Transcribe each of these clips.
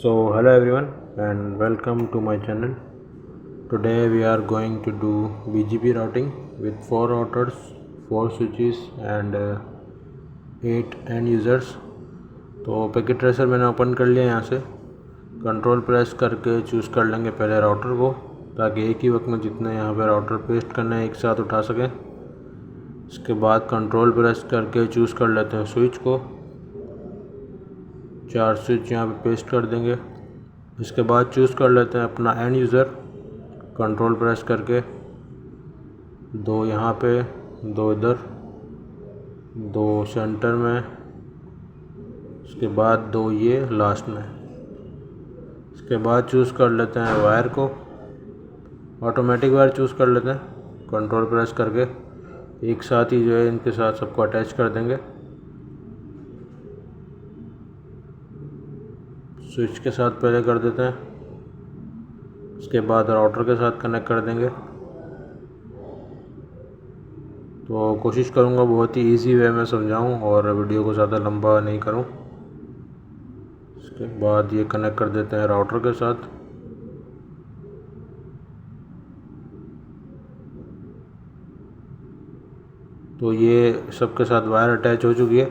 So hello everyone and welcome to my channel. Today we are going to do BGP routing with 4 routers, 4 switches and 8 end users. तो packet tracer मैंने open कर लिया। यहाँ से control press करके choose कर लेंगे पहले राउटर को, ताकि एक ही वक्त में जितने यहाँ पे राउटर पेस्ट करना है एक साथ उठा सकें। इसके बाद कंट्रोल प्रेस करके चूज़ कर लेते हैं स्विच को। 4 स्विच यहाँ पे पेस्ट कर देंगे। इसके बाद चूज़ कर लेते हैं अपना एंड यूज़र, कंट्रोल प्रेस करके 2 यहाँ पे, 2 इधर, 2 सेंटर में, इसके बाद 2 ये लास्ट में। इसके बाद चूज़ कर लेते हैं वायर को, ऑटोमेटिक वायर चूज़ कर लेते हैं। कंट्रोल प्रेस करके एक साथ ही जो है इनके साथ सबको अटैच कर देंगे। स्विच के साथ पहले कर देते हैं, इसके बाद राउटर के साथ कनेक्ट कर देंगे। तो कोशिश करूँगा बहुत ही इजी वे में समझाऊँ और वीडियो को ज़्यादा लंबा नहीं करूँ। इसके बाद ये कनेक्ट कर देते हैं राउटर के साथ। तो ये सबके साथ वायर अटैच हो चुकी है।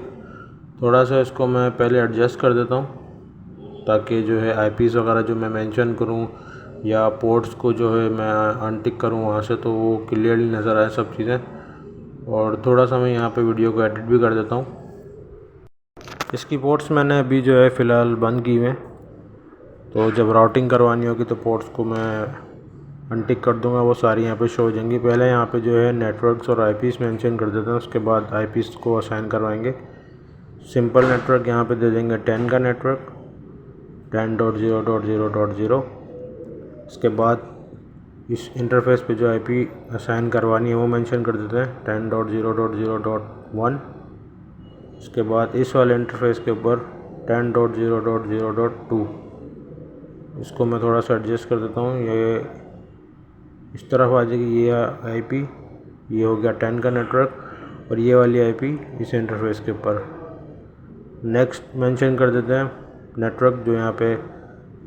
थोड़ा सा इसको मैं पहले एडजस्ट कर देता हूँ, ताकि जो है आईपीस वगैरह जो मैं मेंशन करूँ या पोर्ट्स को जो है मैं अनटिक करूँ वहाँ से, तो वो क्लियरली नज़र आए सब चीज़ें। और थोड़ा सा मैं यहाँ पे वीडियो को एडिट भी कर देता हूँ। इसकी पोर्ट्स मैंने अभी जो है फ़िलहाल बंद की हुए हैं, तो जब राउटिंग करवानी होगी तो पोर्ट्स को मैं अनटिक कर दूंगा, वो सारी यहाँ पे शो हो जाएंगी। पहले यहाँ पे जो है नेटवर्क्स और आईपीस मेंशन कर देते हैं, उसके बाद आईपीस को असाइन करवाएंगे। सिंपल नेटवर्क यहाँ पे दे देंगे 10 का नेटवर्क, 10.0.0.0। इसके बाद इस इंटरफेस पे जो आईपी असाइन करवानी है वो मेंशन कर देते हैं 10.0.0.1। इसके बाद इस वाले इंटरफेस के ऊपर 10.0.0.2। इसको मैं थोड़ा सा एडजस्ट कर देता हूँ, ये इस तरफ आ जाएगी ये आईपी। ये हो गया 10 का नेटवर्क और ये वाली आईपी इस इंटरफेस के ऊपर। नेक्स्ट मेंशन कर देते हैं नेटवर्क जो यहाँ पे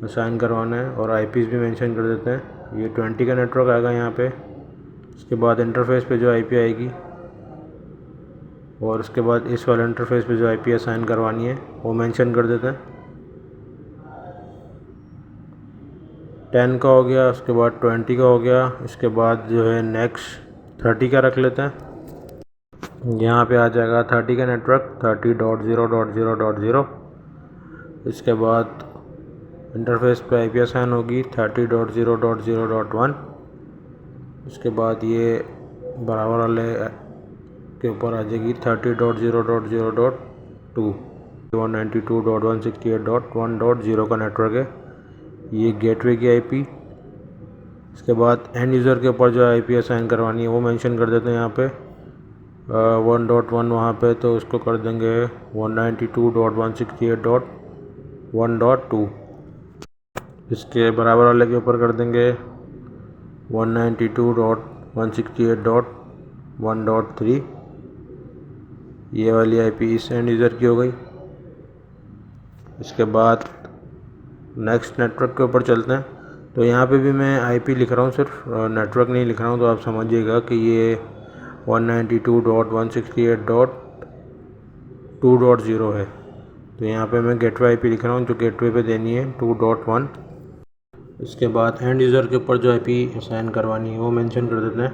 असाइन करवाना है, और आईपीस भी मेंशन कर देते हैं। ये 20 का नेटवर्क आएगा यहाँ पे। इसके बाद इंटरफेस पे जो आईपी आएगी, और उसके बाद इस वाले इंटरफेस पे जो आईपी असाइन करवानी है वो मेंशन कर देते हैं। 10 का हो गया, उसके बाद 20 का हो गया। इसके बाद जो है नेक्स्ट 30 का रख लेते हैं। यहाँ पे आ जाएगा 30 का नेटवर्क 30.0.0.0। इसके बाद इंटरफेस पे आईपी असाइन होगी 30.0.0.1। इसके बाद ये बराबर वाले के ऊपर आ जाएगी 30.0.0.2। 192.168.1.0 का नेटवर्क है, ये गेटवे की आईपी। इसके बाद एंड यूज़र के ऊपर जो आईपी असाइन करवानी है वो मेंशन कर देते हैं यहाँ पे 1.1 वहाँ पे, तो उसको कर देंगे 192.168.1.2। इसके बराबर वाले के ऊपर कर देंगे 192.168.1.3। ये वाली आईपी इस एंड यूज़र की हो गई। इसके बाद नेक्स्ट नेटवर्क के ऊपर चलते हैं। तो यहाँ पे भी मैं आईपी लिख रहा हूँ, सिर्फ नेटवर्क नहीं लिख रहा हूँ, तो आप समझिएगा कि ये 192.168.2.0 है। तो यहाँ पे मैं गेटवे आईपी लिख रहा हूँ, जो गेटवे पे देनी है 2.1। इसके बाद एंड यूज़र के ऊपर जो आईपी असाइन करवानी है वो मेंशन कर देते हैं।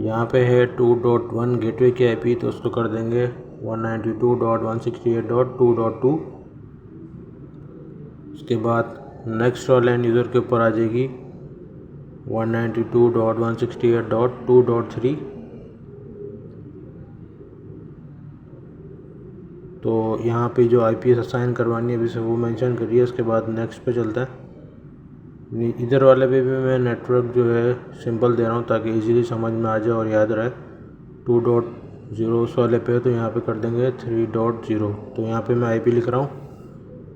यहाँ पे है 2.1 गेटवे की आईपी, तो उसको कर देंगे 192.168.2.2। इसके बाद नेक्स्ट वाले एंड यूज़र के ऊपर आ जाएगी 192.168.2.3। तो यहाँ पे जो आईपी असाइन करवानी है अभी से वो मेंशन करिए। उसके बाद नेक्स्ट पे चलते हैं। इधर वाले पे भी मैं नेटवर्क जो है सिंपल दे रहा हूँ, ताकि इजीली समझ में आ जाए और याद रहे। 2.0 उस वाले पे, तो यहाँ पे कर देंगे 3.0। तो यहाँ पे मैं आईपी लिख रहा हूँ,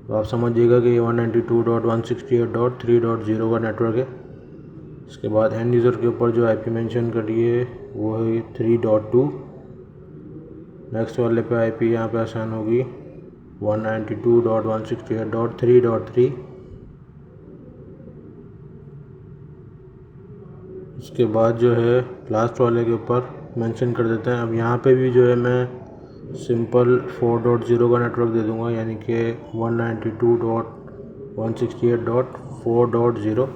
तो आप समझिएगा कि 192.168.3.0 का नेटवर्क है। इसके बाद एंड यूज़र के ऊपर जो आईपी मेंशन करिए वो है 3.2। नेक्स्ट वाले पे आईपी यहाँ पे असाइन होगी 192.168.3.3। इसके बाद जो है लास्ट वाले के ऊपर मेंशन कर देते हैं। अब यहाँ पे भी जो है मैं सिंपल 4.0 का नेटवर्क दे दूँगा, यानी कि 192.168.4.0।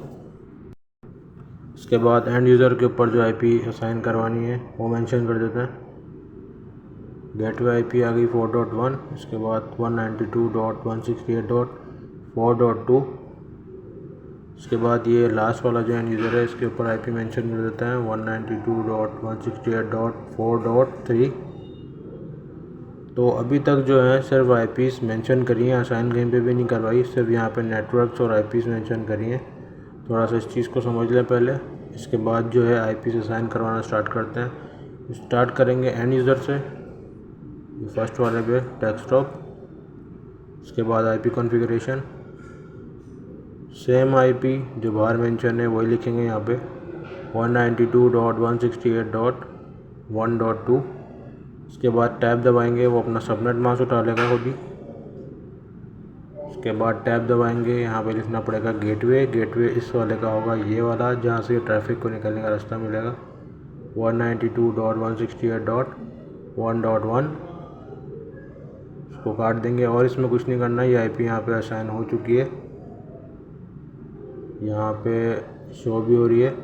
इसके बाद एंड यूज़र के ऊपर जो आईपी असाइन करवानी है वो मेंशन कर देते हैं। गेटवे आईपी आ गई 4.1। इसके बाद 192.168.4.2। इसके बाद ये लास्ट वाला जो एंड यूज़र है इसके ऊपर आईपी मेंशन कर देता है 192.168.4.3। तो अभी तक जो है सिर्फ आईपीस मेंशन करी हैं, असाइन कहीं पे भी नहीं करवाई, सिर्फ यहाँ पे नेटवर्क्स और आईपीस मेंशन करी हैं। थोड़ा सा इस चीज़ को समझ लें पहले, इसके बाद जो है आईपीस असाइन करवाना स्टार्ट करते हैं। स्टार्ट करेंगे एंड यूज़र से, फर्स्ट वाले पे डेस्कटॉप। इसके बाद आईपी कॉन्फ़िगरेशन, सेम आईपी जो बाहर मेंशन है वही लिखेंगे यहाँ पे 192.168.1.2। इसके बाद टैब दबाएंगे, वो अपना सबनेट मास्क उठा लेगा खुद ही। इसके बाद टैब दबाएंगे, यहाँ पे लिखना पड़ेगा गेटवे। गेटवे इस वाले का होगा, ये वाला जहाँ से ट्रैफिक को निकलने का रास्ता मिलेगा 192.168.1.1। इसको काट देंगे और इसमें कुछ नहीं करना। ये आईपी यहाँ पे असाइन हो चुकी है, यहाँ पे शो भी हो रही है।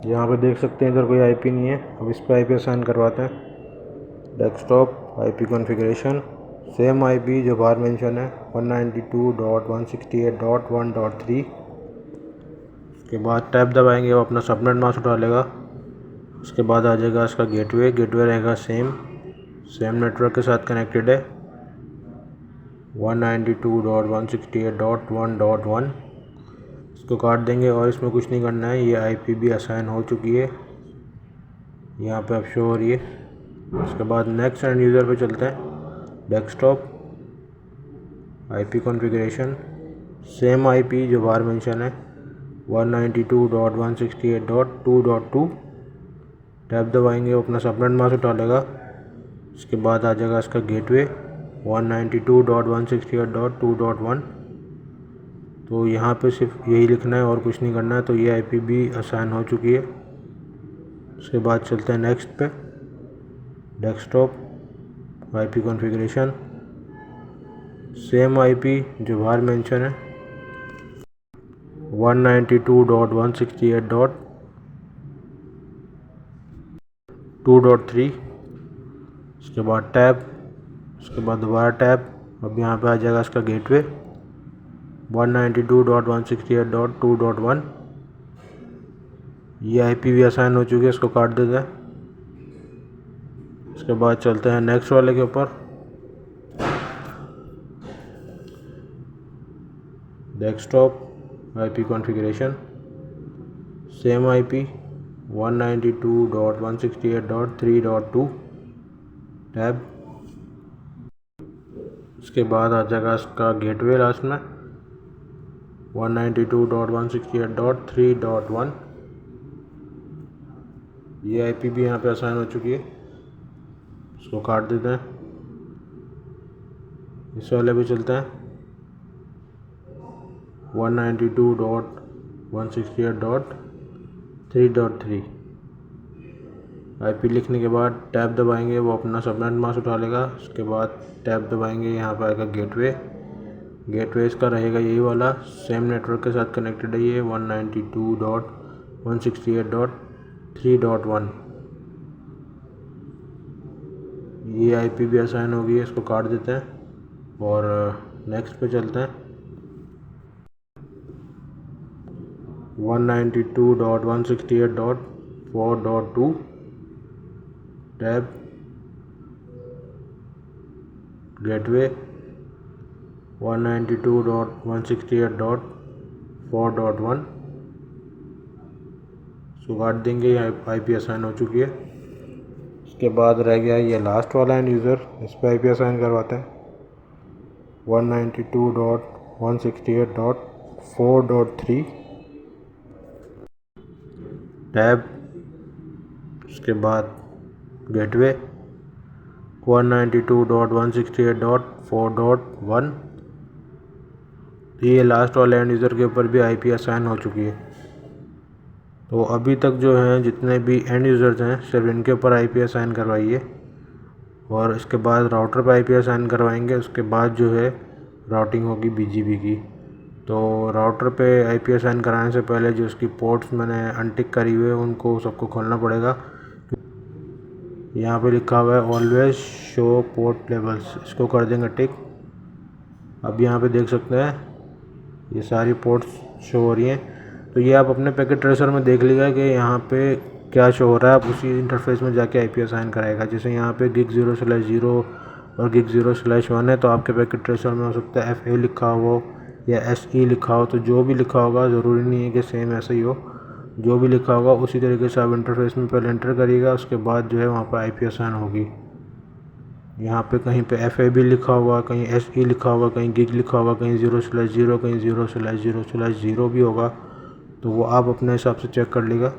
यहाँ पे देख सकते हैं इधर कोई आईपी नहीं है। अब इस पर आईपी असाइन करवाते हैं। Desktop IP configuration, same IP जो बाहर मेंशन है 192.168.1.3। उसके बाद टैब दबाएंगे, वो अपना सबनेट मास्क उठा लेगा। उसके बाद आ जाएगा इसका गेटवे। गेटवे रहेगा सेम नेटवर्क के साथ कनेक्टेड है 192.168.1.1। इसको काट देंगे और इसमें कुछ नहीं करना है। ये आईपी भी असाइन हो चुकी है, यहाँ पे अब शो हो रही है। उसके बाद नेक्स्ट एंड यूज़र पे चलते हैं। Desktop IP configuration, same IP जो बाहर मेंशन है 192.168.2.2। टैब दबाएंगे, वो अपना सबनेट मास्क उठा लेगा। इसके बाद आ जाएगा इसका गेटवे 192.168.2.1। तो यहाँ पे सिर्फ यही लिखना है और कुछ नहीं करना है। तो ये आईपी भी असाइन हो चुकी है। उसके बाद चलते हैं नेक्स्ट पे। Desktop IP configuration, same IP जो बाहर मेंशन है 192.168.2.3। इसके बाद टैब, उसके बाद दोबारा टैब। अब यहाँ पे आ जाएगा इसका गेटवे 192.168.2.1। ये आईपी भी असाइन हो चुकी है, इसको काट देते हैं। इसके बाद चलते हैं नेक्स्ट वाले के ऊपर। Desktop IP configuration, same IP 192.168.3.2। Tab, इसके बाद आ जाएगा इसका गेटवे लास्ट में 192.168.3.1। ये आईपी भी यहाँ पे असाइन हो चुकी है, इसको काट देते हैं। इस वाले पे चलते हैं 192.168.3.3। आईपी लिखने के बाद टैब दबाएंगे, वो अपना सबनेट मास्क उठा लेगा। उसके बाद टैब दबाएंगे, यहाँ पर आएगा गेटवे। गेटवे इसका रहेगा यही वाला, सेम नेटवर्क के साथ कनेक्टेड है ये 192.168.3.1। ये आईपी भी असाइन हो गई है, इसको काट देते हैं और नेक्स्ट पे चलते हैं। 192.168.4.2। Tab, gateway 192.168.4.1। इसको काट देंगे, आईपी असाइन हो चुकी है। इसके बाद रह गया ये लास्ट वाला एंड यूज़र, इस पर आईपी असाइन करवाते हैं 192.168.4.3। टैब, उसके बाद गेटवे 192.168.4.1। ये लास्ट वाले एंड यूज़र के ऊपर भी आईपी असाइन हो चुकी है। तो अभी तक जो हैं जितने भी एंड यूज़र्स हैं सिर्फ इनके ऊपर आईपी असाइन करवाइए, और इसके बाद राउटर पर आईपी असाइन करवाएंगे। उसके बाद जो है राउटिंग होगी बीजीपी की। तो राउटर पे आईपी असाइन कराने से पहले जो उसकी पोर्ट्स मैंने अनटिक करी हुई है उनको सबको खोलना पड़ेगा। यहाँ पे लिखा हुआ है ऑलवेज शो पोर्ट लेवल्स, इसको कर देंगे टिक। अब यहाँ पे देख सकते हैं ये सारी पोर्ट्स शो हो रही हैं। तो ये आप अपने पैकेट ट्रेसर में देख लीजिएगा कि यहाँ पे क्या शो हो रहा है। आप उसी इंटरफेस में जाके आईपी असाइन कराएगा। जैसे यहाँ पे gig 0/0 और gig 0/1 है, तो आपके पैकेट ट्रेसर में हो सकता है FA लिखा हो या SE लिखा हो। तो जो भी लिखा होगा, ज़रूरी नहीं है कि सेम ऐसे ही हो, जो भी लिखा होगा उसी तरीके से आप इंटरफेस में पहले एंटर करिएगा। उसके बाद जो है वहाँ पर आईपी असाइन होगी। यहाँ पे कहीं पे FA भी लिखा होगा, कहीं SE लिखा होगा, कहीं गिग लिखा होगा, कहीं 0/0, कहीं 0/0/0 भी होगा। तो वो आप अपने हिसाब से चेक कर लीजिएगा।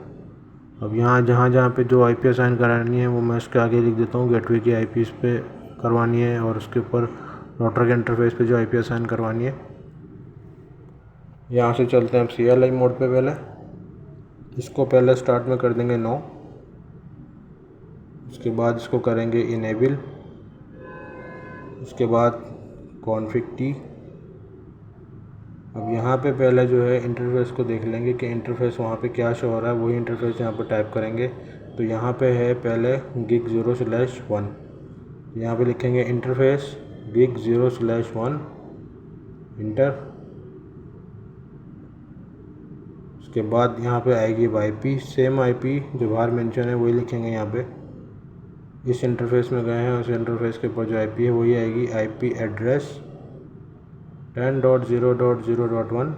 अब यहाँ जहाँ पे जो आईपी असाइन करानी है वो मैं इसके आगे लिख देता हूँ। गेटवे की आईपी इस पे करवानी है और उसके ऊपर राउटर के इंटरफेस पे जो आईपी असाइन करवानी है। यहाँ से चलते हैं अब CLI मोड पे। पहले इसको पहले स्टार्ट में कर देंगे नो। उसके बाद इसको करेंगे इनेबल। उसके बाद कॉन्फ़िग टी। अब यहाँ पे पहले जो है इंटरफेस को देख लेंगे कि इंटरफेस वहाँ पे क्या शो हो रहा है। वही इंटरफेस यहाँ पे टाइप करेंगे। तो यहाँ पे है पहले gig 0/1, यहाँ पे लिखेंगे इंटरफेस gig 0/1 इंटर। उसके बाद यहाँ पे आएगी IP, सेम IP जो बाहर मेंशन है वही लिखेंगे यहाँ पे। इस इंटरफेस में गए हैं, उस इंटरफेस के ऊपर जो IP है वही आएगी। IP address 10.0.0.1।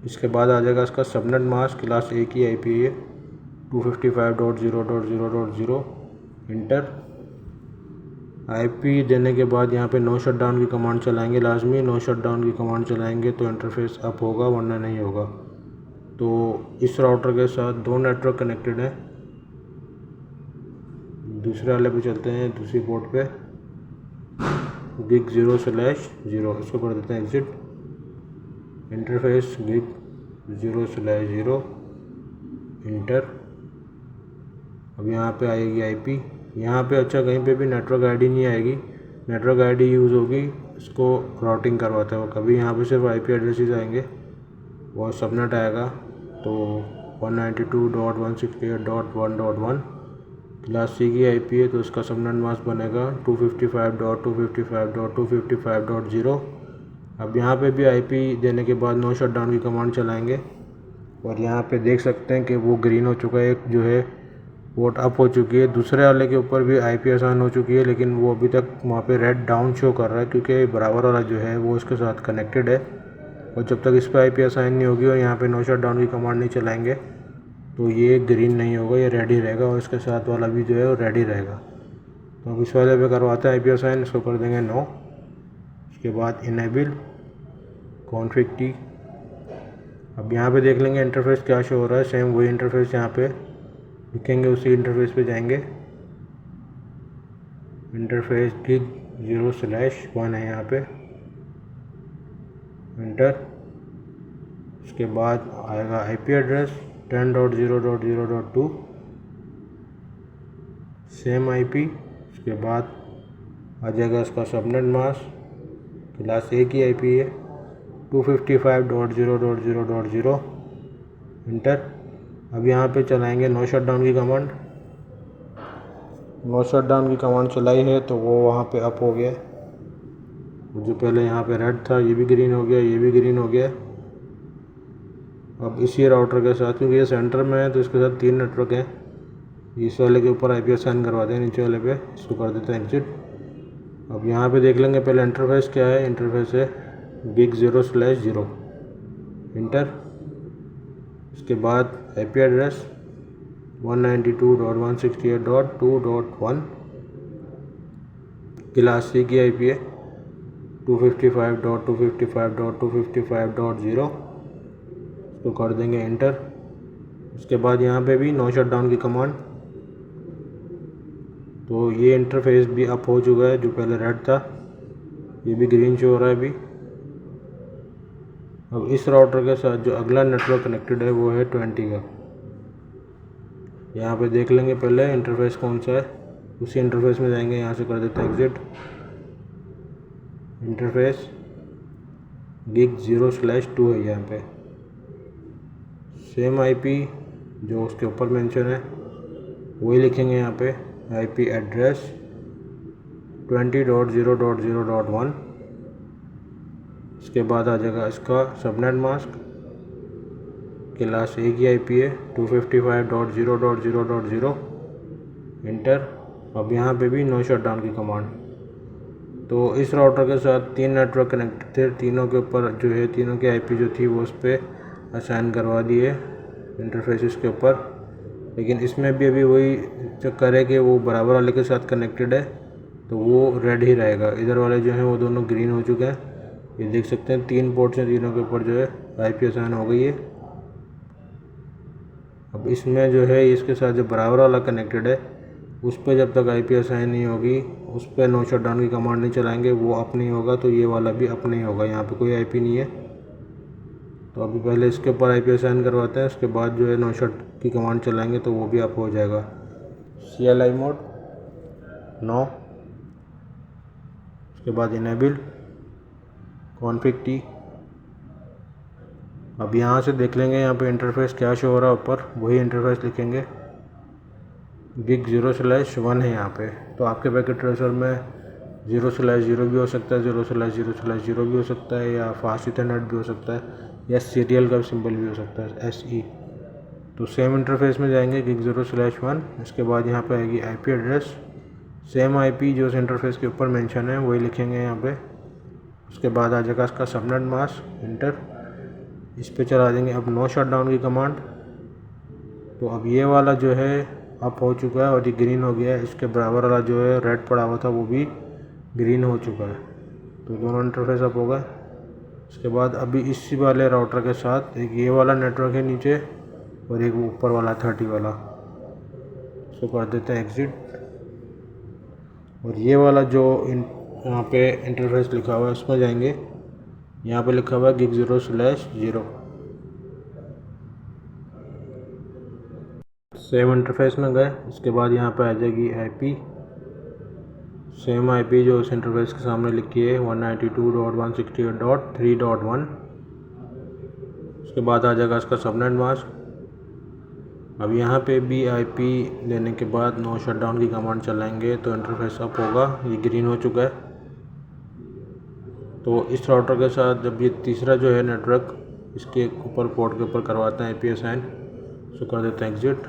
इसके बाद आ जाएगा इसका सबनेट मास्क, क्लास A की IP है 255.0.0.0 इंटर। IP देने के बाद यहाँ पे नो शटडाउन की कमांड चलाएंगे। लाजमी नो शटडाउन की कमांड चलाएंगे तो इंटरफेस अप होगा, वरना नहीं होगा। तो इस राउटर के साथ 2 नेटवर्क कनेक्टेड हैं। दूसरे वाले पे चलते हैं, दूसरी पोर्ट पे gig 0/0, इसको कर देते हैं एग्जिट। Interface gig 0/0 inter. अब यहाँ पे आएगी IP। यहाँ पे अच्छा कहीं पे भी नेटवर्क आईडी नहीं आएगी, नेटवर्क आईडी यूज़ होगी इसको राउटिंग करवाते हो। कभी यहाँ पे सिर्फ IP एड्रेसेस आएंगे और सबनेट आएगा। तो 192.168.1.1 क्लास C की IP है, तो इसका सबनेट मास्क बनेगा 255.255.255.0। अब यहाँ पे भी IP देने के बाद नो शटडाउन की कमांड चलाएंगे और यहाँ पे देख सकते हैं कि वो ग्रीन हो चुका है, एक जो है पोर्ट अप हो चुकी है। दूसरे वाले के ऊपर भी IP असाइन हो चुकी है, लेकिन वो अभी तक वहाँ पे रेड डाउन शो कर रहा है क्योंकि बराबर वाला जो है वो इसके साथ कनेक्टेड है। और जब तक इस पर IP असाइन नहीं होगी और यहाँ पे नो शटडाउन की कमांड नहीं चलाएंगे तो ये ग्रीन नहीं होगा, ये रेड ही रहेगा और इसके साथ वाला भी जो है वो रेड ही रहेगा। तो अब इस वाले पे करवाते हैं IP असाइन, इसको कर देंगे नो। उसके बाद इनेबल कॉन्फ़िग टी। अब यहाँ पे देख लेंगे इंटरफेस क्या शो हो रहा है। सेम वही इंटरफेस यहाँ पे लिखेंगे, उसी इंटरफेस पे जाएंगे। इंटरफेस gig 0/1 है यहाँ पे इंटर। उसके बाद आएगा IP एड्रेस 10.0.0.2 सेम IP। उसके बाद आ जाएगा इसका सबनेट मास्क, क्लास A की IP है 255.0.0.0 इंटर। अब यहाँ पे चलाएंगे नो शटडाउन की कमांड। नो शटडाउन की कमांड चलाई है तो वो वहाँ पे अप हो गया। जो पहले यहाँ पे रेड था ये भी ग्रीन हो गया, ये भी ग्रीन हो गया। अब इसी राउटर के साथ, क्योंकि ये सेंटर में है तो इसके साथ 3 नेटवर्क हैं, इस वाले के ऊपर IP असाइन करवाते हैं नीचे वाले पे, इसको कर देते हैं एग्जिट। अब यहाँ पे देख लेंगे पहले इंटरफेस क्या है। इंटरफेस है gig 0/0 इंटर। उसके बाद IP एड्रेस 192.168.2.1 क्लास C की IP है 255.255.255.0, इसको कर देंगे इंटर। उसके बाद यहाँ पे भी नो शटडाउन की कमांड, तो ये इंटरफेस भी अप हो चुका है, जो पहले रेड था ये भी ग्रीन शो हो रहा है अभी। अब इस राउटर के साथ जो अगला नेटवर्क कनेक्टेड है वो है 20 का। यहाँ पे देख लेंगे पहले इंटरफेस कौन सा है, उसी इंटरफेस में जाएंगे। यहाँ से कर देते हैं एग्जिट, इंटरफेस गिग 0/2 है यहाँ पे। सेम आईपी जो उसके ऊपर मेंशन है वही लिखेंगे यहाँ पे, आईपी एड्रेस 20.0.0.1। इसके बाद आ जाएगा इसका सबनेट मास्क, क्लास ए की आईपी है 255.0.0.0, इंटर। अब यहाँ पे भी नो शटडाउन की कमांड। तो इस राउटर के साथ 3 नेटवर्क कनेक्ट थे, तीनों के ऊपर जो है तीनों की आईपी जो थी वो उस पर असाइन करवा दिए इंटरफेस के ऊपर। लेकिन इसमें भी अभी वही चक्कर है कि वो बराबर वाले के साथ कनेक्टेड है तो वो रेड ही रहेगा। इधर वाले जो हैं वो दोनों ग्रीन हो चुके हैं, ये देख सकते हैं 3 पोर्ट्स हैं, तीनों के ऊपर जो है आईपी असाइन हो गई है। अब इसमें जो है इसके साथ जो बराबर वाला कनेक्टेड है उस पर जब तक आईपी असाइन नहीं होगी उस पर नो शटडाउन की कमांड नहीं चलाएंगे, वो अप नहीं होगा। तो ये वाला भी अप नहीं होगा, यहाँ पे कोई आईपी नहीं है। तो अभी पहले इसके ऊपर आईपी असाइन करवाते हैं, उसके बाद जो है नो शट की कमांड चलाएंगे तो वो भी अप हो जाएगा। CLI मोड नो, उसके बाद इनेबल कॉन्फ़िग टी। अब यहाँ से देख लेंगे यहाँ पे इंटरफेस क्या शो हो रहा है ऊपर, वही इंटरफेस लिखेंगे। गिग 0/1 है यहाँ पे। तो आपके पैकेट ट्रेसर में 0/0 भी हो सकता है, 0/0/0 भी हो सकता है, या फास्ट इथरनेट भी हो सकता है, या सीरियल का सिंबल भी हो सकता है SE। तो सेम इंटरफेस में जाएंगे गिग 0/1। इसके बाद यहाँ पे आएगी आईपी एड्रेस, सेम आईपी जो उस इंटरफेस के ऊपर मेंशन है वही लिखेंगे यहाँ पे। उसके बाद आ जाएगा इसका सबनेट मास्क, इंटर। इस पे चला देंगे अब नो शटडाउन की कमांड। तो अब ये वाला जो है अप हो चुका है और ये ग्रीन हो गया है। इसके बराबर वाला जो है रेड पड़ा हुआ था वो भी ग्रीन हो चुका है। तो दोनों इंटरफेस अप हो गए। इसके बाद अभी इसी वाले राउटर के साथ एक ये वाला नेटवर्क है नीचे और एक ऊपर वाला 30 वाला, इसको कर देते हैं एग्जिट। और ये वाला जो यहाँ पे इंटरफेस लिखा हुआ है उसमें जाएंगे, यहाँ पे लिखा हुआ है गिग 0/0। सेम इंटरफेस में गए। इसके बाद यहाँ पे आ जाएगी आईपी, सेम आईपी जो उस इंटरफेस के सामने लिखी है 192.168.3.1। उसके बाद आ जाएगा इसका सबनेट मास्क। अब यहाँ पे भी आईपी लेने के बाद नो शटडाउन की कमांड चलाएंगे तो इंटरफेस अप होगा, ये ग्रीन हो चुका है। तो इस राउटर के साथ जब ये तीसरा जो है नेटवर्क इसके ऊपर पोर्ट के ऊपर करवाते हैं आईपी असाइन, तो कर देते हैं एग्जिट।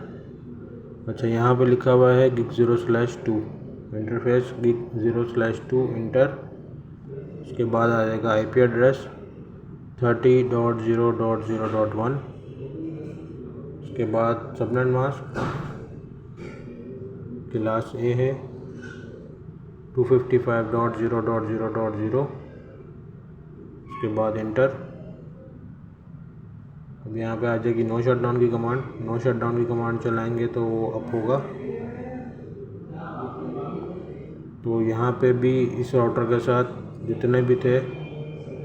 अच्छा, यहाँ पे लिखा हुआ है गिग 0/2, इंटरफेस गिग 0/2 इंटर। उसके बाद आ जाएगा आईपी एड्रेस 30.0.0.1। उसके बाद सबनेट मास्क क्लास ए है 255.0.0.0। उसके बाद इंटर। अब यहाँ पे आ जाएगी नो शटडाउन की कमांड। नो शटडाउन की कमांड चलाएंगे तो वो अप होगा। तो यहाँ पे भी इस राउटर के साथ जितने भी थे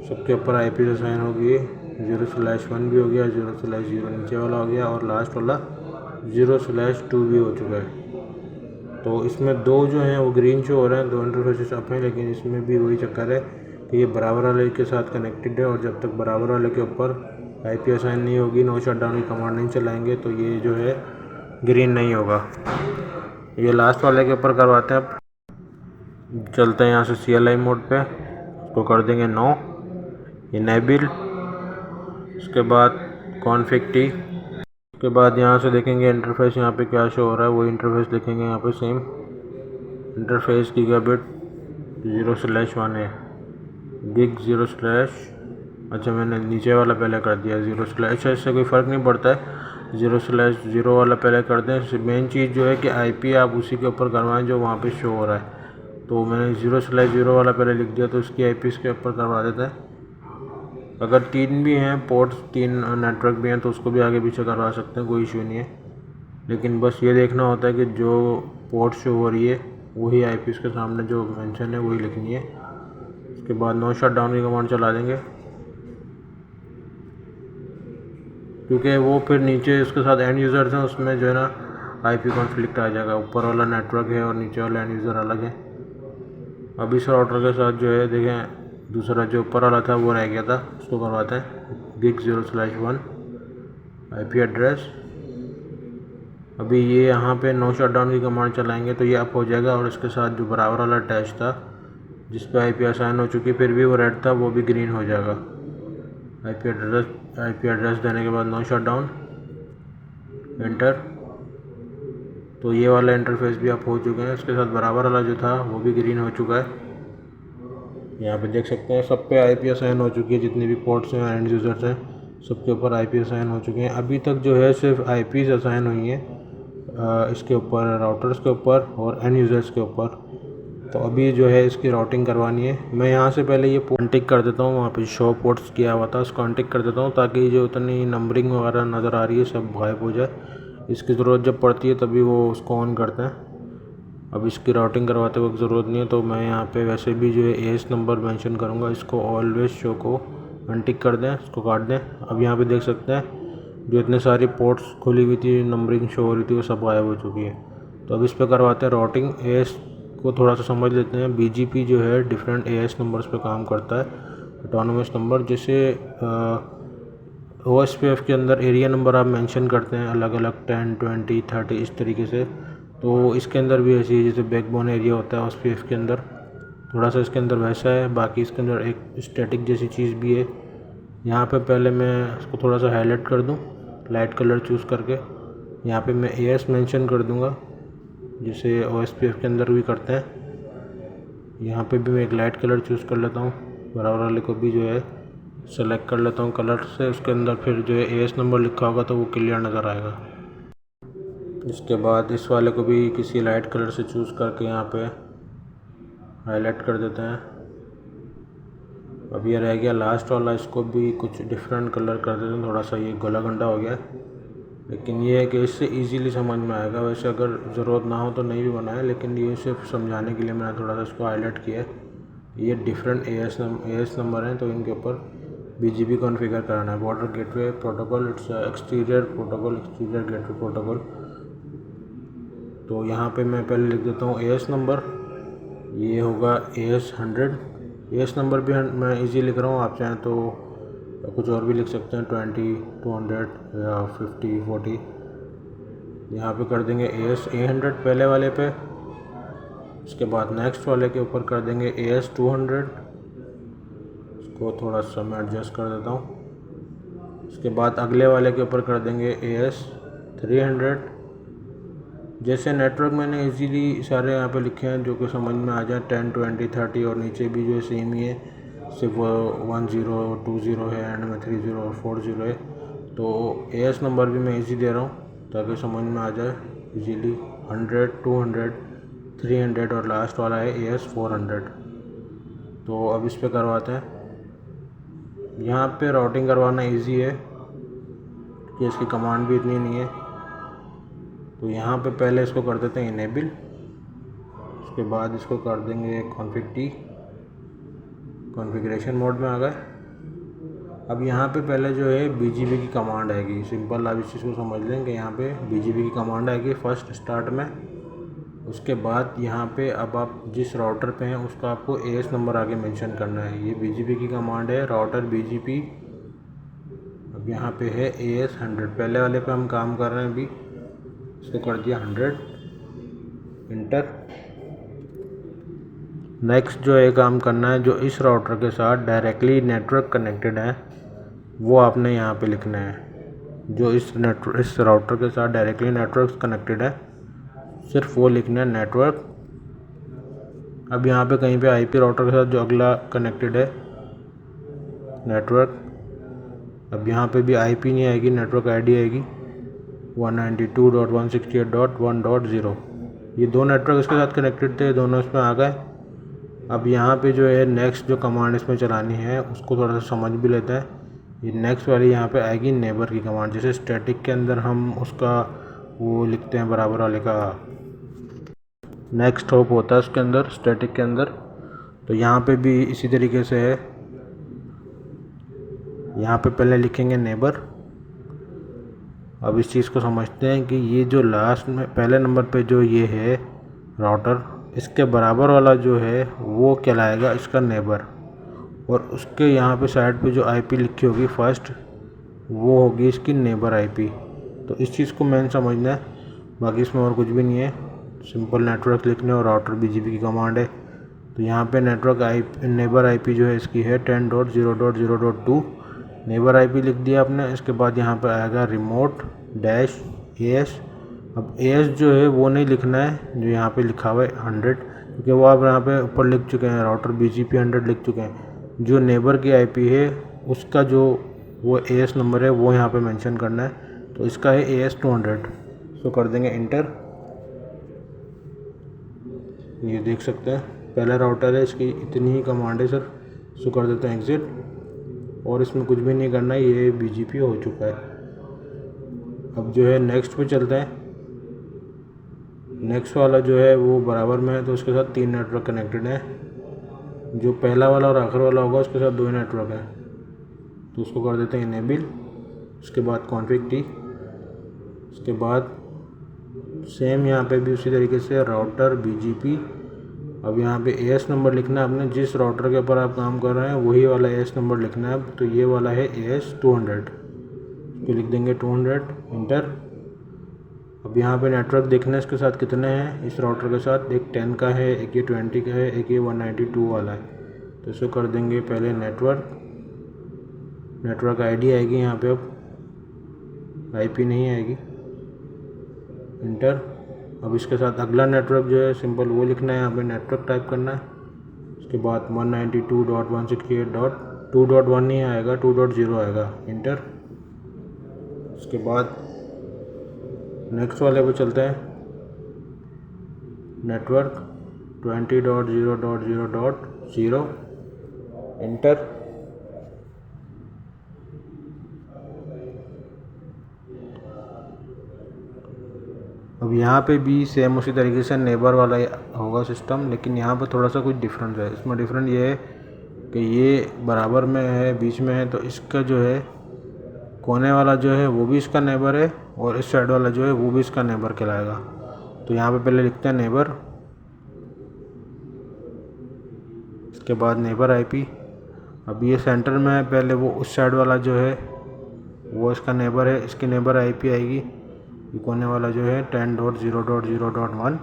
सबके ऊपर आईपी असाइन हो गई। 0/1 भी हो गया, 0/0 नीचे वाला हो गया और लास्ट वाला 0/2 भी हो चुका है। तो इसमें दो जो हैं वो ग्रीन शो हो रहे हैं, दो इंटरफेसेस अप हैं। लेकिन इसमें भी वही चक्कर है कि ये बराबर वाले के साथ कनेक्टेड है और जब तक बराबर वाले के ऊपर आईपी असाइन नहीं होगी, नो शटडाउन की कमांड नहीं चलाएंगे तो ये जो है ग्रीन नहीं होगा। ये लास्ट वाले के ऊपर करवाते हैं। अब चलते हैं यहाँ से CLI मोड पे, उसको कर देंगे नो, इनेबल। उसके बाद कॉन्फ़िग टी। उसके बाद यहाँ से देखेंगे इंटरफेस यहाँ पे क्या शो हो रहा है, वही इंटरफेस लिखेंगे यहाँ पे। सेम इंटरफेस गीगाबिट 0/1 है, गिग 0/, अच्छा मैंने नीचे वाला पहले कर दिया 0/, अच्छा इससे कोई फ़र्क नहीं पड़ता है, 0/0 वाला पहले कर दें। मेन चीज़ जो है कि आईपी आप उसी के ऊपर करवाएं जो वहाँ पे शो हो रहा है। तो मैंने 0/0 वाला पहले लिख दिया तो उसकी आईपी इसके ऊपर करवा देता है। अगर 3 भी हैं पोर्ट्स, 3 नेटवर्क भी हैं तो उसको भी आगे पीछे करवा सकते हैं, कोई इशू नहीं है। लेकिन बस ये देखना होता है कि जो पोर्ट शो हो रही है वही IP के सामने जो मेंशन है वही लिखनी है। उसके बाद नो शट डाउन की कमांड चला देंगे, क्योंकि वो फिर नीचे उसके साथ एंड यूज़र्स हैं, उसमें जो है ना IP कॉन्फ्लिक्ट आ जाएगा। ऊपर वाला नेटवर्क है और नीचे वाला एंड यूज़र अलग है। अब इस राउटर के साथ जो है देखें, दूसरा जो ऊपर वाला था वो रह गया था, उसको करवाते हैं gig 0/1 IP एड्रेस। अभी ये यहाँ पे नो शट डाउन की कमांड चलाएंगे तो ये अप हो जाएगा, और इसके साथ जो बराबर वाला अटैच था जिस पे IP असाइन हो चुकी फिर भी वो रेड था, वो भी ग्रीन हो जाएगा। IP एड्रेस देने के बाद नो शट डाउन, एंटर। तो ये वाला इंटरफेस भी अप हो चुके हैं। इसके साथ बराबर वाला जो था वो भी ग्रीन हो चुका है। यहाँ पे देख सकते हैं सब पे IP असाइन हो चुकी है, जितने भी पोर्ट्स हैं एंड यूज़र्स हैं सबके ऊपर IP असाइन हो चुके हैं। अभी तक जो है सिर्फ IPs असाइन हुई हैं इसके ऊपर, राउटर्स के ऊपर और एंड यूज़र्स के ऊपर। तो अभी जो है इसकी राउटिंग करवानी है। मैं यहाँ से पहले ये पोर्ट टिक कर देता हूँ, वहाँ पे शो पोर्ट्स किया हुआ था उसको अनटिक कर देता हूँ, ताकि जो उतनी नंबरिंग वगैरह नज़र आ रही है सब गायब हो जाए। इसकी ज़रूरत जब पड़ती है तभी वो उसको ऑन करते हैं। अब इसकी राउटिंग करवाते वक्त ज़रूरत नहीं है, तो मैं यहाँ पे वैसे भी जो है AS नंबर मेंशन करूँगा। इसको ऑलवेज शो को अनटिक कर दें, इसको काट दें। अब यहाँ पे देख सकते हैं जो इतने सारी पोर्ट्स खुली हुई थी, नंबरिंग शो हो रही थी, वो सब गायब हो चुकी है। तो अब इस पर करवाते हैं राउटिंग। AS को थोड़ा सा समझ लेते हैं। BGP जो है डिफरेंट AS नंबर्स पे काम करता है, ऑटोनोमस नंबर। जैसे OSPF के अंदर एरिया नंबर आप मेंशन करते हैं अलग अलग 10, 20, 30 इस तरीके से, तो इसके अंदर भी ऐसी है। जैसे बैकबोन एरिया होता है OSPF के अंदर, थोड़ा सा इसके अंदर वैसा है। बाकी इसके अंदर एक स्टैटिक जैसी चीज़ भी है। यहाँ पे पहले मैं इसको थोड़ा सा हाईलाइट कर दूँ, लाइट कलर चूज़ करके। यहाँ पे मैं AS मेंशन कर दूँगा, जिसे OSPF के अंदर भी करते हैं। यहाँ पे भी मैं एक लाइट कलर चूज़ कर लेता हूँ, बराबर वाले को भी जो है सेलेक्ट कर लेता हूँ कलर से। उसके अंदर फिर जो है AS नंबर लिखा होगा तो वो क्लियर नज़र आएगा। इसके बाद इस वाले को भी किसी लाइट कलर से चूज़ करके यहाँ पे हाईलाइट कर देते हैं। अब ये रह गया लास्ट वाला, इसको भी कुछ डिफरेंट कलर कर देते हैं। थोड़ा सा ये गोला गंडा हो गया, लेकिन ये है कि इससे इजीली समझ में आएगा। वैसे अगर ज़रूरत ना हो तो नहीं भी बनाए, लेकिन ये सिर्फ समझाने के लिए मैंने थोड़ा सा इसको हाईलाइट किया है। ये डिफरेंट AS नंबर हैं, तो इनके ऊपर BGP कॉन्फ़िगर कराना है। Border gateway protocol, it's exterior protocol, exterior gateway protocol. तो यहाँ पे मैं पहले लिख देता हूँ AS नंबर, ये होगा AS 100। AS नंबर भी मैं इजी लिख रहा हूँ, आप चाहें तो कुछ और भी लिख सकते हैं, 20, 200 या 50, 40। यहाँ पे कर देंगे AS 800 पहले वाले पे। उसके बाद नेक्स्ट वाले के ऊपर कर देंगे AS 200। इसको थोड़ा सा मैं एडजस्ट कर देता हूँ। उसके बाद अगले वाले के ऊपर कर देंगे AS 300। जैसे नेटवर्क मैंने इजीली सारे यहाँ पे लिखे हैं जो कि समझ में आ जाए, 10, 20, 30, और नीचे भी जो है सेम ही है, सिर्फ 10, 20 है, एंड में 30 और 40 है। तो AS नंबर भी मैं इजी दे रहा हूँ ताकि समझ में आ जाए इजीली। 100, 200, 300 और लास्ट वाला है AS 400। तो अब इस पे करवाते हैं। यहाँ पे राउटिंग करवाना इजी है कि इसकी कमांड भी इतनी नहीं है। तो यहाँ पे पहले इसको कर देते हैं इनेबल। उसके बाद इसको कर देंगे कॉन्फ़िग T, कॉन्फ़िगरेशन मोड में आ गए। अब यहाँ पे पहले जो है BGP की कमांड आएगी। सिंपल आप इस चीज़ को समझ लें कि यहाँ पे BGP की कमांड आएगी फर्स्ट स्टार्ट में। उसके बाद यहाँ पे अब आप जिस राउटर पे हैं उसका आपको AS नंबर आगे मेंशन करना है। ये BGP की कमांड है, राउटर BGP। अब यहाँ पे है AS 100, पहले वाले पे हम काम कर रहे हैं अभी। इसको कर दिया 100, इंटर। नेक्स्ट जो है काम करना है, जो इस राउटर के साथ डायरेक्टली नेटवर्क कनेक्टेड है वो आपने यहाँ पे लिखना है। जो इस राउटर के साथ डायरेक्टली नेटवर्क कनेक्टेड है सिर्फ वो लिखना है, नेटवर्क। अब यहाँ पे कहीं पे IP राउटर के साथ जो अगला कनेक्टेड है नेटवर्क, अब यहाँ पे भी IP नहीं आएगी, नेटवर्क ID आएगी 192.168.1.0। ये दो नेटवर्क इसके साथ कनेक्टेड थे, दोनों इसमें आ गए। अब यहाँ पे जो है नेक्स्ट जो कमांड इसमें चलानी है उसको थोड़ा सा समझ भी लेते हैं। ये नेक्स्ट वाली यहाँ पे आएगी नेबर की कमांड। जैसे स्टैटिक के अंदर हम उसका वो लिखते हैं बराबर वाले का नेक्स्ट होप होता है उसके अंदर, स्टैटिक के अंदर। तो यहाँ पे भी इसी तरीके से है। यहाँ पे पहले लिखेंगे नेबर। अब इस चीज़ को समझते हैं कि ये जो लास्ट में पहले नंबर पे जो ये है राउटर, इसके बराबर वाला जो है वो कहलाएगा इसका नेबर, और उसके यहाँ पे साइड पे जो आईपी लिखी होगी फर्स्ट, वो होगी इसकी नेबर आईपी। तो इस चीज़ को मेन समझना है, बाकी इसमें और कुछ भी नहीं है। सिंपल नेटवर्क लिखने और राउटर बीजीपी की कमांड है। तो यहाँ पे नेबर आईपी जो है इसकी है 10.0.0.2। नेबर आईपी लिख दिया आपने। इसके बाद यहाँ पे आएगा रिमोट डैश AS। अब AS जो है वो नहीं लिखना है जो यहाँ पे लिखा हुआ है 100, क्योंकि वो आप यहाँ पे ऊपर लिख चुके हैं, राउटर BGP 100 लिख चुके हैं। जो नेबर की आईपी है उसका जो वो AS नंबर है वो यहाँ पे मेंशन करना है। तो इसका है AS 200। इसको कर देंगे इंटर। ये देख सकते हैं पहला राउटर है, इसकी इतनी ही कमांड है सर। इसको कर देते हैं एग्ज़िट, और इसमें कुछ भी नहीं करना है, ये BGP हो चुका है। अब जो है नेक्स्ट पे चलते हैं। नेक्स्ट वाला जो है वो बराबर में है, तो उसके साथ 3 नेटवर्क कनेक्टेड है। जो पहला वाला और आखिर वाला होगा उसके साथ 2 नेटवर्क है। तो उसको कर देते हैं इनेबल। उसके बाद कॉन्फ़िग टी। उसके बाद सेम यहाँ पे भी उसी तरीके से राउटर BGP। अब यहाँ पे AS नंबर लिखना है आपने, जिस राउटर के ऊपर आप काम कर रहे हैं वही वाला AS नंबर लिखना है। तो ये वाला है AS 200, तो लिख देंगे 200 इंटर। अब यहाँ पे नेटवर्क देखना है इसके साथ कितने हैं। इस राउटर के साथ एक 10 का है, एक ये 20 का है, एक ये 192 वाला है। तो इसको कर देंगे पहले नेटवर्क ID आएगी यहाँ पे, अब IP नहीं आएगी। इंटर। अब इसके साथ अगला नेटवर्क जो है सिंपल वो लिखना है, यहाँ पे नेटवर्क टाइप करना है। उसके बाद 192.168.2.1 नहीं आएगा, 2.0 आएगा। इंटर। उसके बाद नेक्स्ट वाले पे चलते हैं। Network 20.0.0.0 inter. अब यहाँ पे भी सेम उसी तरीके से नेबर वाला होगा सिस्टम, लेकिन यहाँ पे थोड़ा सा कुछ डिफरेंस है। इसमें डिफरेंस ये है कि ये बराबर में है, बीच में है, तो इसका जो है कोने वाला जो है वो भी इसका नेबर है, और इस साइड वाला जो है वो भी इसका नेबर कहलाएगा। तो यहाँ पे पहले लिखते हैं नेबर, इसके बाद नेबर IP। अब ये सेंटर में है, पहले वो उस साइड वाला जो है वो इसका नेबर है, इसकी नेबर IP आएगी। ये कोने वाला जो है 10.0.0.1।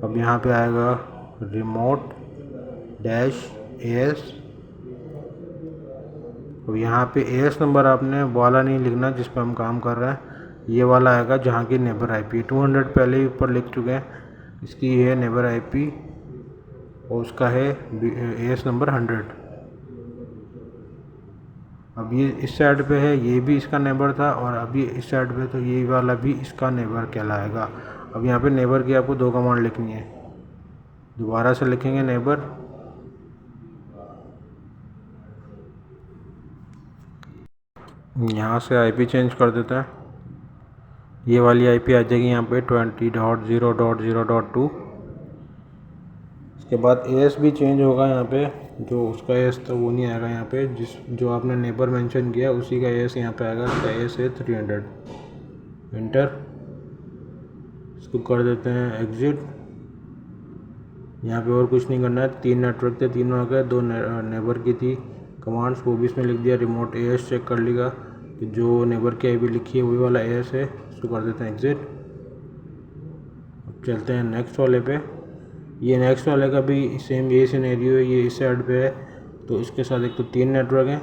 अब यहाँ पे आएगा रिमोट डैश AS। अब यहाँ पे AS नंबर आपने वाला नहीं लिखना जिस पे हम काम कर रहे हैं, ये वाला आएगा जहाँ की नेबर IP 200 पहले ही ऊपर लिख चुके हैं। इसकी है नेबर IP और उसका है AS नंबर 100। अब ये इस साइड पे है, ये भी इसका नेबर था, और अभी इस साइड पे तो ये वाला भी इसका नेबर कहलाएगा। अब यहाँ पे नेबर की आपको 2 कमांड लिखनी है। दोबारा से लिखेंगे नेबर, यहाँ से IP चेंज कर देता है। ये वाली IP आ जाएगी यहाँ पे 20.0.0.2। इसके बाद AS भी चेंज होगा यहाँ पे, जो उसका AS था वो नहीं आएगा यहाँ पे, जो आपने नेबर मेंशन किया उसी का AS यहाँ पे आएगा। इसका AS है 300। इंटर। इसको कर देते हैं एग्ज़िट। यहाँ पे और कुछ नहीं करना है। 3 नेटवर्क थे, तीनों आ गए। 2 नेबर की थी कमांड्स, वो भी इसमें लिख दिया। रिमोट AS चेक कर लेगा कि जो नेबर की IP लिखी है वही वाला AS है। इसको कर देते हैं एग्ज़िट। अब चलते हैं नेक्स्ट वाले पे। ये नेक्स्ट वाले का भी सेम ये सिनेरियो है, ये इस साइड पे है, तो इसके साथ एक तो 3 नेटवर्क हैं,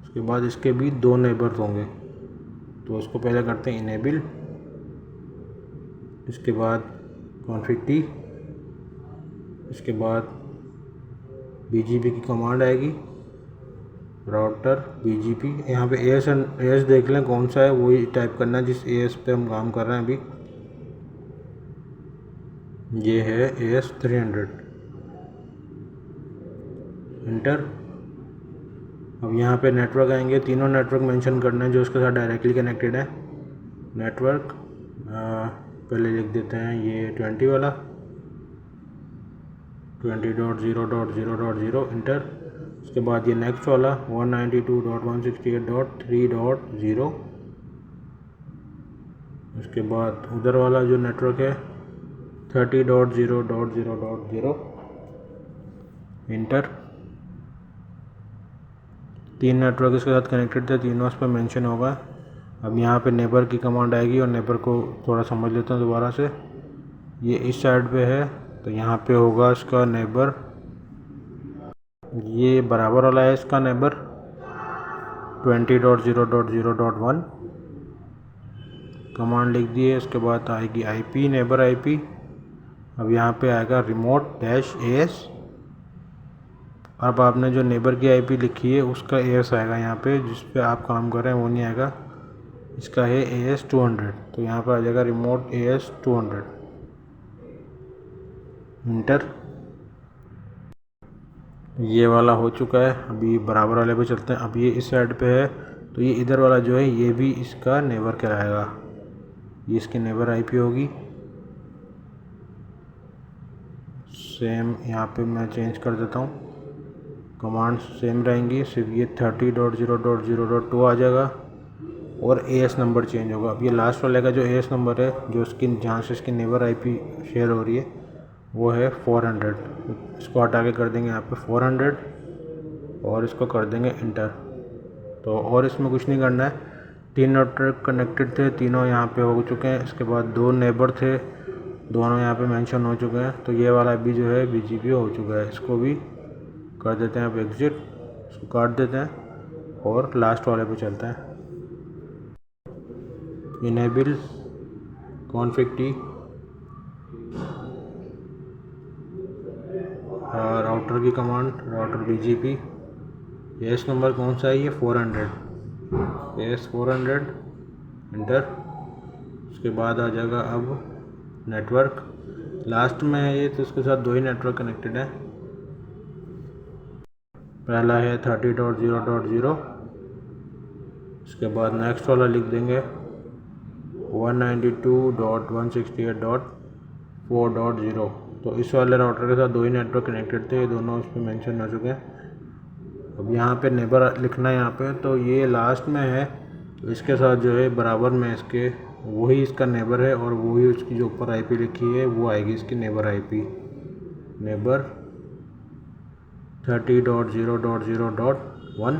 उसके बाद इसके भी 2 नेबर्स होंगे। तो इसको पहले करते हैं इनेबल, इसके बाद कॉन्फ़िग टी, इसके बाद BGP की कमांड आएगी, राउटर BGP। यहाँ पे AS देख लें कौन सा है, वही टाइप करना है जिस AS पे हम काम कर रहे हैं अभी। ये है AS 300। इंटर। अब यहाँ पे नेटवर्क आएंगे, तीनों नेटवर्क मेंशन करना है जो उसके साथ डायरेक्टली कनेक्टेड है। नेटवर्क पहले लिख देते हैं ये 20 वाला 20.0.0.0 इंटर। उसके बाद ये नेक्स्ट वाला 192.168.3.0। उसके बाद उधर वाला जो नेटवर्क है 30.0.0.0 इंटर। 3 नेटवर्क इसके साथ कनेक्टेड थे, तीनों उस पर मेंशन होगा। अब यहाँ पे नेबर की कमांड आएगी और नेबर को थोड़ा समझ लेते हैं दोबारा से। ये इस साइड पे है तो यहाँ पे होगा इसका नेबर, ये बराबर वाला है इसका नेबर 20.0.0.1 कमांड लिख दी है। उसके बाद आएगी आईपी, नेबर आईपी। अब यहाँ पे आएगा remote-as। अब आपने जो नेबर की आईपी लिखी है उसका एस आएगा यहाँ पे, जिस पे आप काम कर रहे हैं वो नहीं आएगा। इसका है AS 200 तो यहाँ पे आ जाएगा remote-as 200 इंटर। ये वाला हो चुका है। अभी बराबर वाले पे चलते हैं। अब ये इस साइड पे है तो ये इधर वाला जो है ये भी इसका नेबर कहलाएगा, ये इसकी नेबर आईपी होगी। सेम यहाँ पे मैं चेंज कर देता हूँ, कमांड सेम रहेंगी, सिर्फ ये 30.0.0.2 आ जाएगा और AS नंबर चेंज होगा। अब ये लास्ट वाले का जो AS नंबर है, जो इसकी जहाँ से इसकी नेबर आईपी शेयर हो रही है, वो है 400। इसको हटा के कर देंगे यहाँ पे 400 और इसको कर देंगे इंटर। तो और इसमें कुछ नहीं करना है। 3 नेटवर्क कनेक्टेड थे, तीनों यहाँ पे हो चुके हैं। इसके बाद 2 नेबर थे, दोनों यहाँ पे मेंशन हो चुके हैं। तो ये वाला भी जो है BGP हो चुका है। इसको भी कर देते हैं अब एग्ज़िट, इसको काट देते हैं और लास्ट वाले पे चलते हैं। इनेबल कॉन्फ़िग टी, राउटर की command, router BGP। AS number कौन सा है, ये 400, AS 400 इंटर। उसके बाद आ जाएगा अब नेटवर्क, लास्ट में है ये तो इसके साथ 2 ही नेटवर्क कनेक्टेड है। पहला है 30.0.0, उसके बाद नेक्स्ट वाला लिख देंगे 192.168.4.0। तो इस वाले राउटर के साथ 2 ही नेटवर्क कनेक्टेड थे, दोनों इस पर मेंशन हो चुके हैं। अब यहाँ पे नेबर लिखना है यहाँ पे, तो ये लास्ट में है तो इसके साथ जो है बराबर में इसके वही इसका नेबर है और वही उसकी जो ऊपर आईपी लिखी है वो आएगी इसकी नेबर आईपी, नेबर 30.0.0.1।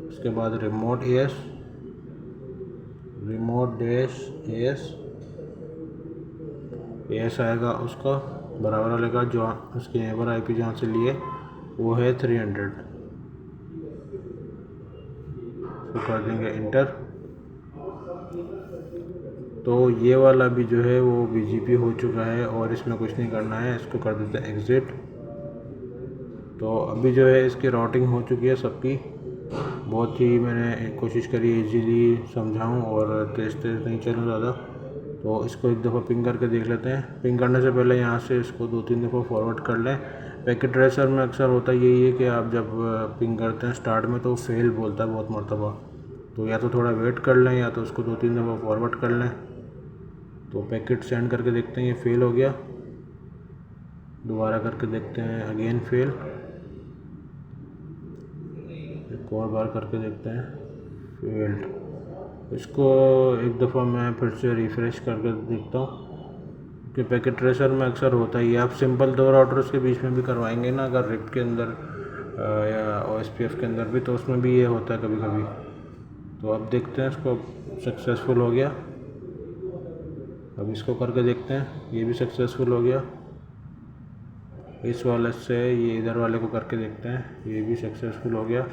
उसके बाद remote-as AS आएगा उसका बराबर वाले का, जो उसकी नेबर आईपी जहाँ से लिए वो है 300। तो कर देंगे इंटर। तो ये वाला भी जो है वो BGP हो चुका है और इसमें कुछ नहीं करना है, इसको कर देते हैं एग्ज़िट। तो अभी जो है इसकी राउटिंग हो चुकी है सबकी। बहुत ही मैंने कोशिश करी इजीली समझाऊं और तेज़ नहीं चलूं ज़्यादा। तो इसको एक दफ़ा पिंग करके देख लेते हैं। पिंग करने से पहले यहाँ से इसको 2-3 दफ़ा फॉरवर्ड कर लें। पैकेट ट्रेसर में अक्सर होता यही है कि आप जब पिंग करते हैं स्टार्ट में तो फेल बोलता है बहुत मरतबा, तो या तो थोड़ा वेट कर लें या तो उसको 2-3 दफ़ा फॉरवर्ड कर लें। तो पैकेट सेंड करके देखते हैं, ये फेल हो गया। दोबारा करके देखते हैं, अगेन फेल। एक और बार करके देखते हैं, फेल्ड। इसको एक दफ़ा मैं फिर से रिफ़्रेश करके देखता हूँ कि पैकेट ट्रेसर में अक्सर होता ही है। आप सिंपल 2 राउटर्स के बीच में भी करवाएंगे ना, अगर रिप के अंदर या OSPF के अंदर भी, तो उसमें भी ये होता है कभी कभी। तो अब देखते हैं, इसको सक्सेसफुल हो गया। अब इसको करके देखते हैं, ये भी सक्सेसफुल हो गया। इस वाले से ये इधर वाले को करके देखते हैं, ये भी सक्सेसफुल हो गया।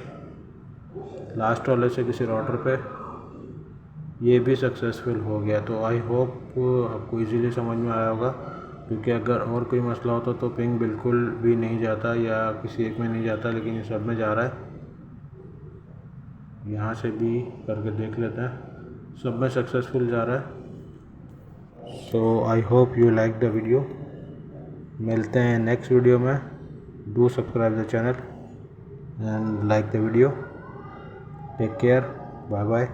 लास्ट वाले से किसी राउटर पे ये भी सक्सेसफुल हो गया। तो आई होप आपको इजीली समझ में आया होगा, क्योंकि अगर और कोई मसला होता तो पिंग बिल्कुल भी नहीं जाता या किसी एक में नहीं जाता, लेकिन ये सब में जा रहा है। यहाँ से भी करके देख लेते हैं, सब में सक्सेसफुल जा रहा है। So I hope you like the video. मिलते हैं नेक्स्ट वीडियो में। Do subscribe the channel and like the video. Take care, bye bye.